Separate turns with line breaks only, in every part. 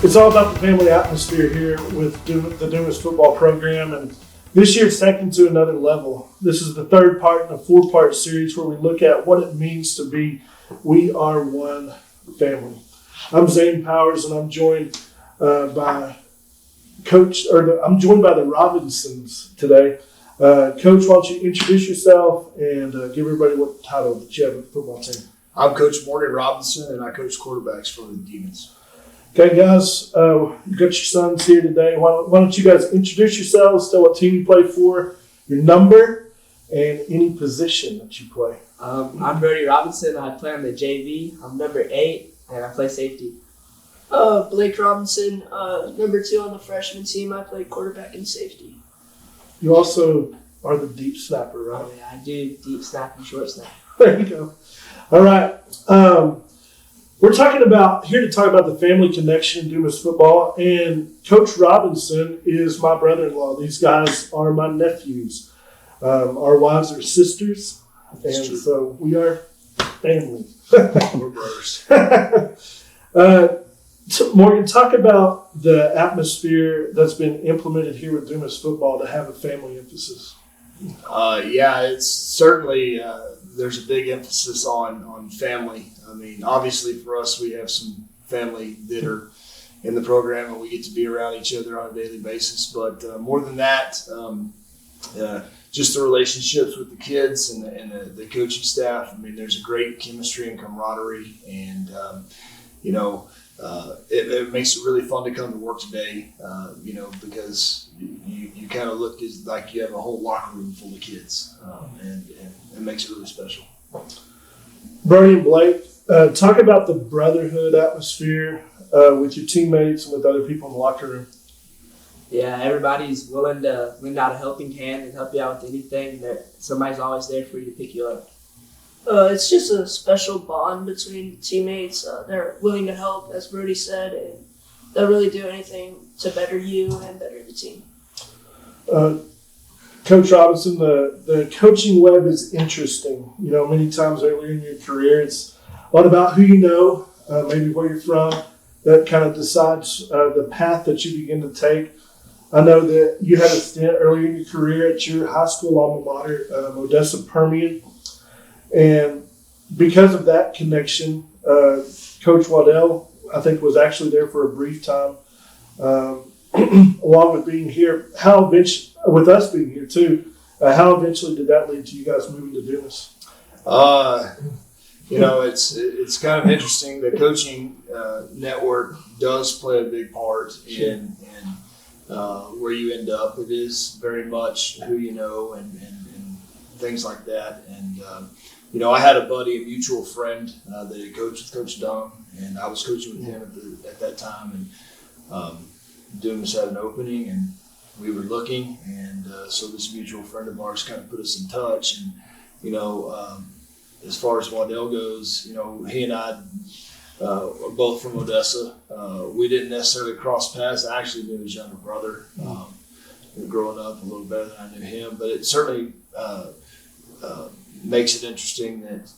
It's all about the family atmosphere here with the Dumas football program, and this year it's taken to another level. This is the third part in a four-part series where we look at what it means to be We Are One Family. I'm Zane Powers, and I'm joined by I'm joined by the Robinsons today. Coach, why don't you introduce yourself and give everybody what title that you have with the football team?
I'm Coach Morgan Robinson, and I coach quarterbacks for the Demons.
Okay, guys, you got your sons here today. Why don't you guys introduce yourselves, tell what team you play for, your number, and any position that you play.
I'm Brody Robinson. I play on the JV. I'm number 8, and I play safety.
Blake Robinson, number 2 on the freshman team. I play quarterback and safety.
You also are the deep snapper, right?
Oh, yeah, I do deep snap and short snap.
There you go. All right. We're here to talk about the family connection in Dumas football, and Coach Robinson is my brother-in-law. These guys are my nephews. Our wives are sisters, and so we are family.
We're brothers.
Morgan, talk about the atmosphere that's been implemented here with Dumas football to have a family emphasis.
Yeah, it's certainly there's a big emphasis on family. I mean, obviously for us, we have some family that are in the program and we get to be around each other on a daily basis. But more than that, just the relationships with the kids and the coaching staff. I mean, there's a great chemistry and camaraderie, and it makes it really fun to come to work today, because you kind of look like you have a whole locker room full of kids, and it makes it really special.
Brody and Blake, talk about the brotherhood atmosphere with your teammates and with other people in the locker room.
Yeah, everybody's willing to lend out a helping hand and help you out with anything. Somebody's always there for you to pick you up.
It's just a special bond between teammates. They're willing to help, as Brody said, and they'll really do anything to better you and better the team.
Coach Robinson, the coaching web is interesting. You know, many times earlier in your career, it's a lot about who you know, maybe where you're from, that kind of decides the path that you begin to take. I know that you had a stint earlier in your career at your high school alma mater, Odessa Permian. And because of that connection, Coach Waddell, I think, was actually there for a brief time, along with being here. With us being here too, how eventually did that lead to you guys moving to Dumas?
It's kind of interesting. The coaching network does play a big part in where you end up. It is very much who you know and things like that. And I had a buddy, a mutual friend that had coached with Coach Dunham, and I was coaching with him at that time. And Dumas had an opening, and we were looking, and so this mutual friend of ours kind of put us in touch. And as far as Waddell goes, he and I are both from Odessa. We didn't necessarily cross paths. I actually knew his younger brother growing up a little better than I knew him, but it certainly makes it interesting that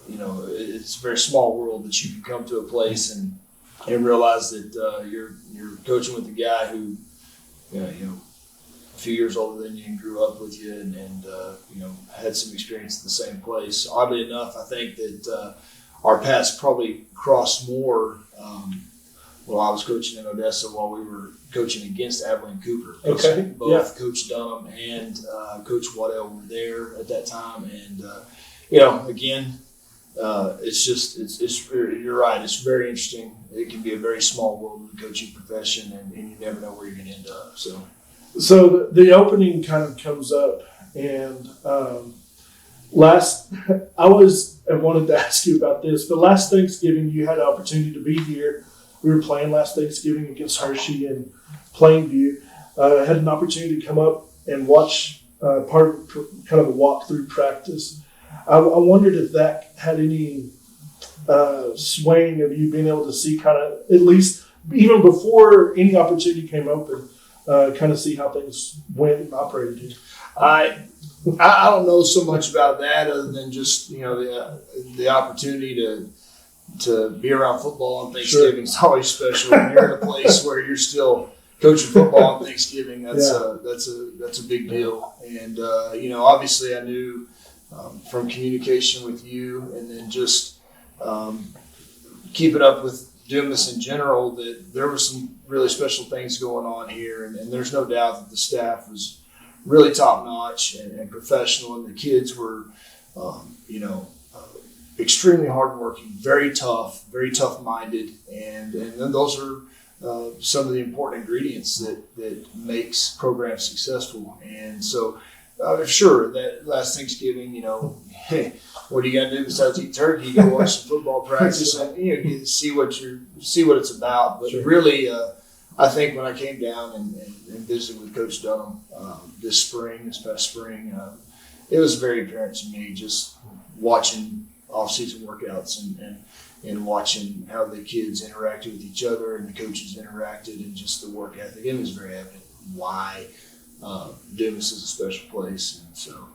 it's a very small world that you can come to a place and realize that you're coaching with a guy who a few years older than you and grew up with you and had some experience at the same place. Oddly enough, I think that our paths probably crossed more while I was coaching in Odessa while we were coaching against Abilene Cooper.
Okay.
Both Coach Dunham and Coach Waddell were there at that time. And, again, you're right. It's very interesting. It can be a very small world of the coaching profession, and you never know where you're going to end up.
So the opening kind of comes up, and I wanted to ask you about this, but last Thanksgiving you had an opportunity to be here. We were playing last Thanksgiving against Hershey and Plainview. I had an opportunity to come up and watch part of kind of a walk-through practice. I wondered if that had any swaying of you being able to see kind of, at least even before any opportunity came open, kind of see how things went and operated here.
I don't know so much about that other than just the opportunity to to be around football on Thanksgiving is always special. When you're in a place where you're still coaching football on Thanksgiving, that's a big deal. And obviously, I knew from communication with you, and then just keeping up with Dumas in general, that there were some really special things going on here, and there's no doubt that the staff was really top notch and professional, and the kids were, extremely hardworking, very tough minded, and then those are some of the important ingredients that makes programs successful. And so, sure, that last Thanksgiving, hey, what are you gonna do besides eat turkey? You go watch some football practice and you see what it's about. But really, I think when I came down and visited with Coach Dunham this past spring, it was very apparent to me just watching off-season workouts and watching how the kids interacted with each other and the coaches interacted, and just the work ethic. It was very evident why Dumas is a special place. And so,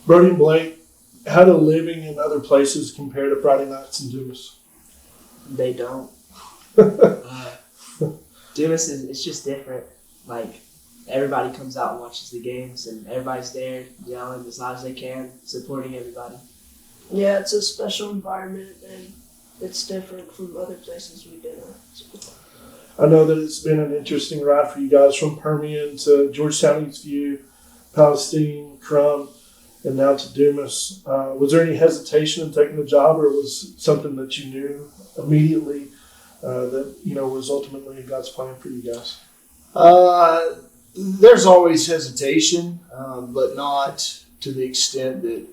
Brody and Blake, how do living in other places compare to Friday nights in Dumas?
They don't. Dumas it's just different. Like, everybody comes out and watches the games, and everybody's there yelling as loud as they can, supporting everybody.
Yeah, it's a special environment, and it's different from other places we've been at.
I know that it's been an interesting ride for you guys from Permian to Georgetown Eastview, Palestine, Crum, and now to Dumas. Was there any hesitation in taking the job, or was something that you knew immediately that was ultimately God's plan for you guys?
There's always hesitation, but not to the extent that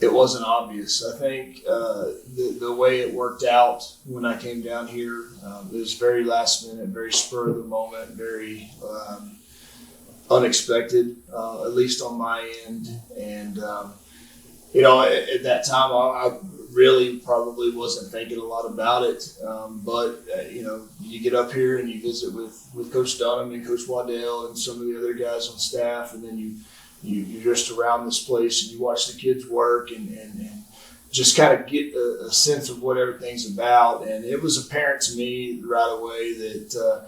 it wasn't obvious. I think the way it worked out when I came down here, it was very last minute, very spur of the moment, very unexpected, at least on my end. And, at that time, I really probably wasn't thinking a lot about it. But you get up here and you visit with Coach Dunham and Coach Waddell and some of the other guys on staff, and then you're just around this place and you watch the kids work and just kind of get a sense of what everything's about. And it was apparent to me right away that,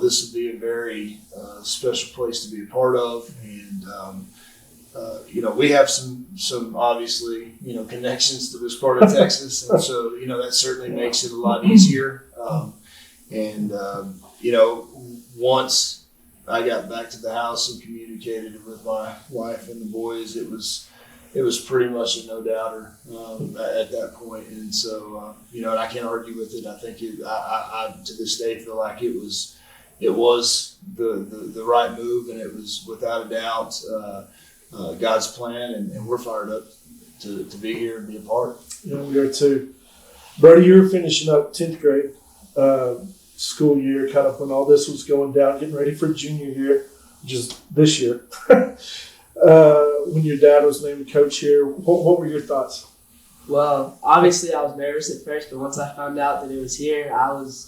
this would be a very special place to be a part of. And, we have some obviously, connections to this part of Texas. And so, that certainly makes it a lot easier. Once I got back to the house and communicated with my wife and the boys, it was pretty much a no-doubter at that point. And so, and I can't argue with it. I think I to this day feel like it was the right move, and it was without a doubt God's plan, and we're fired up to be here and be a part.
Yeah, we are too. Brody, you're finishing up 10th grade school year, kind of when all this was going down, getting ready for junior year, which is this year. When your dad was named coach here, what were your thoughts?
Well, obviously I was nervous at first, but once I found out that it was here, I was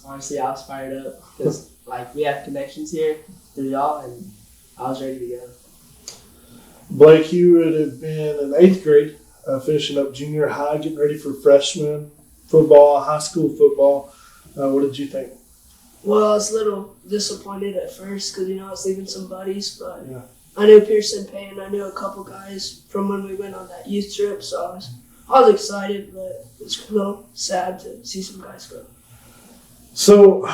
fired up because we have connections here through y'all, and I was ready to go.
Blake, you would have been in 8th grade, finishing up junior high, getting ready for freshman football, high school football. What did you think?
Well, I was a little disappointed at first because, I was leaving some buddies, but
yeah.
I knew Pearson Payne. I knew a couple guys from when we went on that youth trip, so I was excited, but it was a little sad to see some guys go.
So,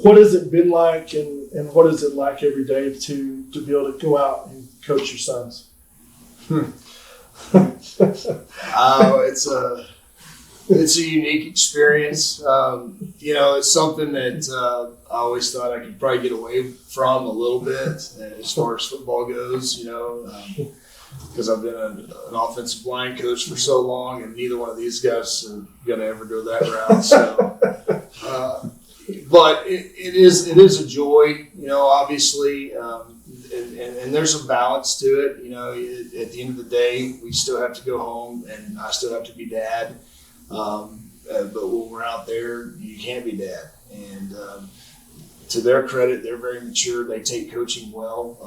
what has it been like, and what is it like every day to be able to go out and coach your sons?
It's a unique experience. It's something that I always thought I could probably get away from a little bit as far as football goes, because I've been an offensive line coach for so long, and neither one of these guys are going to ever go that route. So, but it is a joy, obviously, and there's a balance to it. At the end of the day, we still have to go home, and I still have to be dad. But when we're out there, you can't be dad. And to their credit, they're very mature. They take coaching well.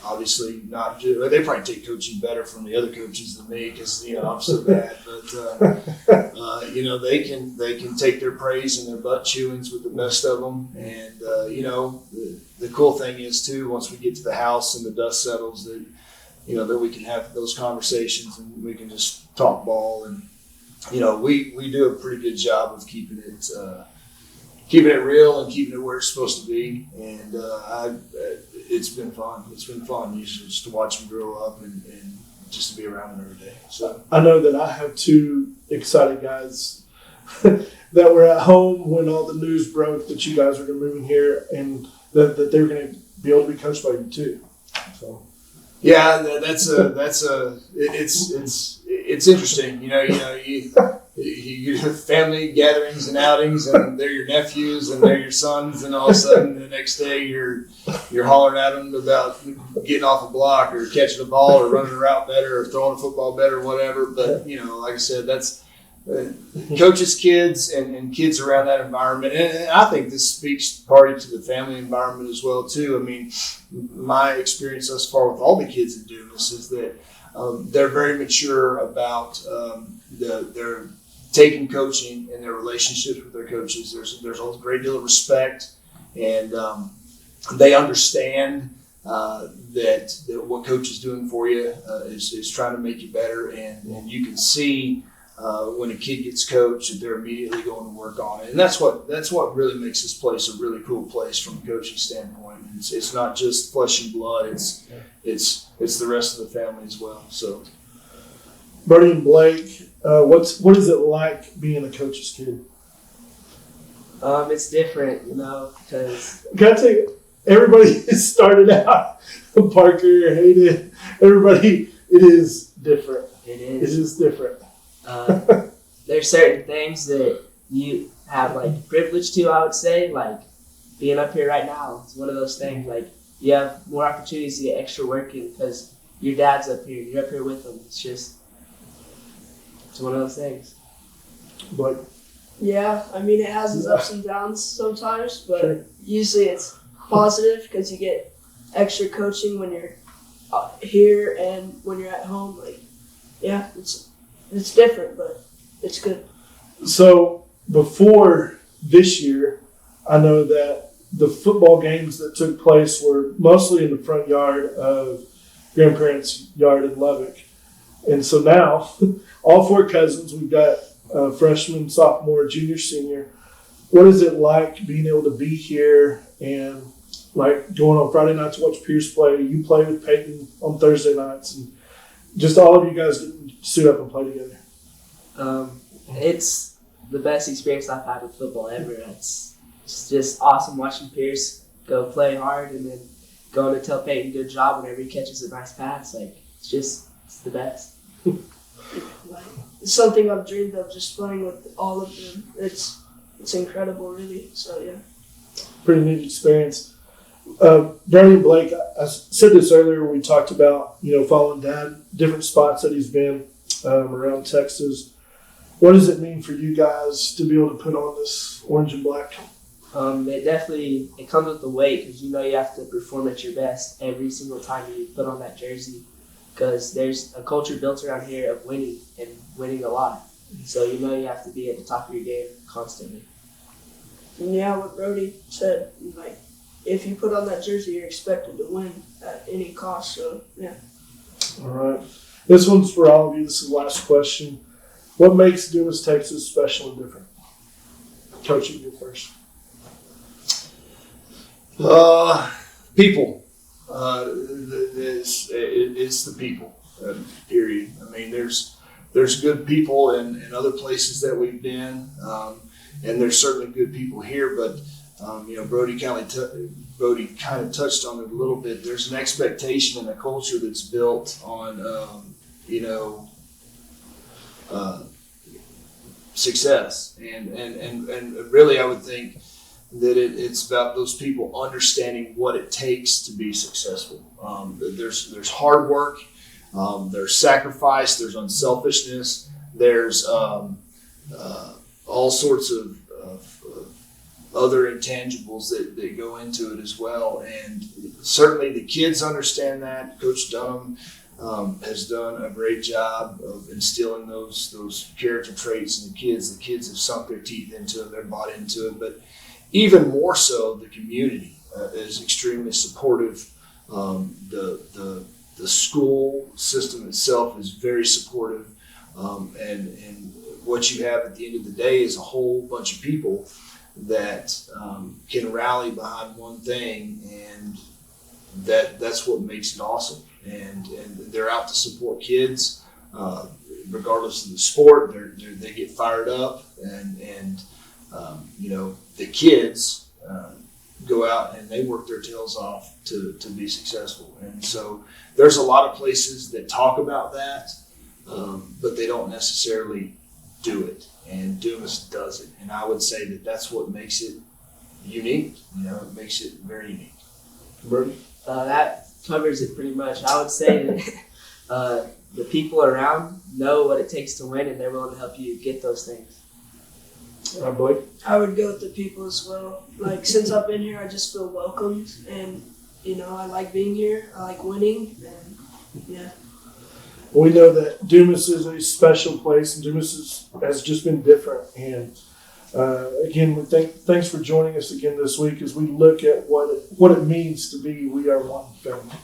Obviously, not just, they probably take coaching better from the other coaches than me because I'm so bad. But they can take their praise and their butt chewings with the best of them. And the cool thing is too, once we get to the house and the dust settles, that that we can have those conversations and we can just talk ball. And we do a pretty good job of keeping it real and keeping it where it's supposed to be. And it's been fun. It's been fun just to watch them grow up and just to be around them every day. So
I know that I have two excited guys that were at home when all the news broke that you guys are going to move in here and that they're going to be able to be coached by you too. So
yeah, it's interesting. You have family gatherings and outings, and they're your nephews and they're your sons, and all of a sudden the next day you're hollering at them about getting off a block or catching a ball or running a route better or throwing a football better or whatever. But like I said, that's coaches' kids and kids around that environment, and I think this speaks partly to the family environment as well too. I mean, my experience thus far with all the kids at Dumas is that they're very mature about their taking coaching and their relationships with their coaches. There's a great deal of respect, and they understand that what coach is doing for you is trying to make you better, and you can see when a kid gets coached that they're immediately going to work on it. And that's what really makes this place a really cool place from a coaching standpoint. It's not just flesh and blood. It's the rest of the family as well. So,
Brody and Blake, what is it like being a coach's kid?
It's different, because
Can I tell you, everybody started out, Parker, Hayden, everybody, it is different.
it
It
is.
is different.
There's certain things that you have privilege to, I would say, like being up here right now. It's one of those things, you have more opportunities to get extra work in because your dad's up here, you're up here with him. It's one of those things.
But
Yeah, I mean, it has its ups and downs sometimes, but
Sure.
usually it's positive because you get extra coaching when you're here and when you're at home. It's different, but it's good.
so before this year, I know that the football games that took place were mostly in the front yard of grandparents' yard in Lubbock. And so now, all four cousins, we've got freshman, sophomore, junior, senior. What is it like being able to be here and going on Friday nights to watch Pierce play? You play with Peyton on Thursday nights, and just all of you guys getting to suit up and play together.
It's the best experience I've had with football ever. It's just awesome watching Pierce go play hard and then going to tell Peyton good job whenever he catches a nice pass. It's the best.
It's something I've dreamed of, just playing with all of them. It's incredible, really. So yeah.
Pretty neat experience. Brody and Blake, I said this earlier when we talked about, following Dad, different spots that he's been around Texas. What does it mean for you guys to be able to put on this orange and black?
It comes with the weight because you have to perform at your best every single time you put on that jersey because there's a culture built around here of winning and winning a lot. So you have to be at the top of your game constantly.
And yeah, what Brody said, if you put on that jersey, you're expected to win at any cost. So yeah.
All right. This one's for all of you. This is the last question. What makes Dumas, Texas special and different? Coach, you go first.
People. It's the people. Period. I mean, there's good people in other places that we've been, and there's certainly good people here. But Brody kind of touched on it a little bit. There's an expectation and a culture that's built on success, and really, I would think that it's about those people understanding what it takes to be successful. There's hard work, there's sacrifice, there's unselfishness, there's all sorts of other intangibles that go into it as well. And certainly the kids understand that. Coach Dunham has done a great job of instilling those character traits in the kids. The kids have sunk their teeth into it. They're bought into it. But even more so, the community is extremely supportive. The school system itself is very supportive. And what you have at the end of the day is a whole bunch of people that can rally behind one thing, and that's what makes it awesome. And they're out to support kids, regardless of the sport. They get fired up, and the kids go out and they work their tails off to be successful. And so there's a lot of places that talk about that, but they don't necessarily do it. And Dumas does it, and I would say that's what makes it unique. It makes it very unique.
Bertie?
That covers it pretty much. I would say that the people around know what it takes to win, and they're willing to help you get those things.
Blake?
I would go with the people as well. Like, since I've been here, I just feel welcomed, and I like being here. I like winning, and yeah.
We know that Dumas is a special place, and Dumas has just been different. And again, thanks for joining us again this week as we look at what it means to be We Are One family.